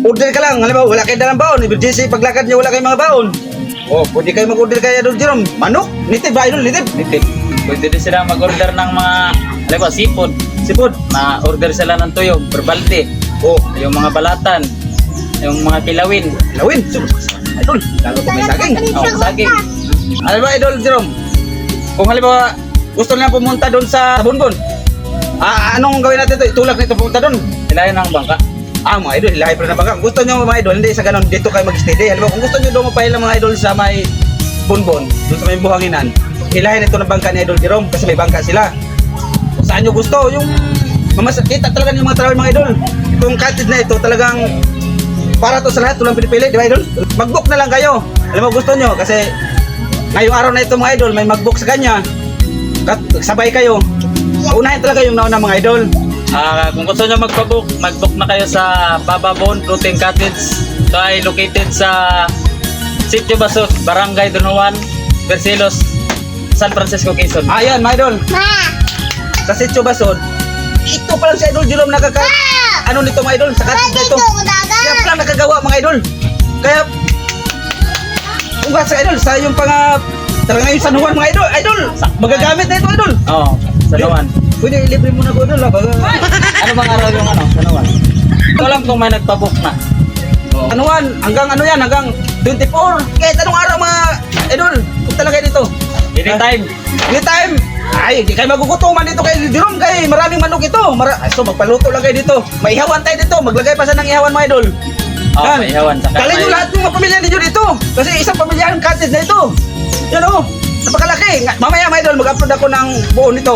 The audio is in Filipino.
order ka lang. Halimbawa, wala kayo dalang baon. Emergency, paglakad niyo, wala kayong mga baon. Oh, pwede kayo mag-order kay Idol Jerome. Manok, nitib ba, Idol? Nitib. Nitip. Pwede din sila mag-order ng mga, halimbawa, seafood. Sipod. Na-order sila ng tuyog, berbalde. Oh, Yung mga balatan. Yung mga kilawin. lawin. Idol, lalo ko may saging. Saging. Ano ba, Idol Jerome? Kung halimbawa, gusto nila pumunta doon sa Bonbon. Anong gawin natin ito? Itulak nito pumunta doon. Hilayan ng bangka. Mga idol, hilahin pa rin ang bangka. Kung gusto nyo mga idol, hindi sa ganun, dito kayo mag-steady. Halimbawa, kung gusto nyo doon mapahil mga idol sa may Bonbon, doon sa may buhanginan, hilahin ito ng bangka ni Idol Jerome kasi may bangka sila. Kung saan nyo gusto, yung kita talaga yung mga travel mga idol. Itong cottage na ito talagang para to sa lahat, tulang pinipili, di ba idol? Mag-book na lang kayo. Alam mo gusto nyo kasi ngayong araw na ito mga idol, may mag-book sa kanya. Sabay kayo. Unahin talaga yung nauna mga idol. Kung gusto nyo mag-book na kayo sa Bababon Floating Cottage. Ito ay located sa Sitio Basot, Barangay Donovan, Bercelos, San Francisco, Quezon. Ayan mga idol, sa Sitio Basod, ito pa lang si Idol Jerome ano nito mga idol, sa cottage na ito. Kaya pa lang nakagawa mga idol. Kaya, kung sa idol, sa yung talaga ngayon San Juan mga idol, magagamit na ito idol. Oo, sa Nawan. Pwede ilibre mo na ko idol, Ano bang araw yung sa Nawan? Ito lang kung may nagpabook na. San Juan, hanggang ano yan, hanggang 24. Kahit anong araw mga idol, kung talaga dito. Anytime. Anytime. Ay, di kayo magugutuman dito kay Jerome kay maraming manok ito. So magpaluto lang kayo dito. May ihawan tayo dito. Maglagay pa sa ng ihawan mga idol. Oo, Yan. may ihawan. Kalin nyo lahat ng mga pamilya ninyo dito. Kasi isang pamilya ang cottage na ito. Yan o. Napakalaki. Mamaya mga idol, mag-upload ako ng buo nito.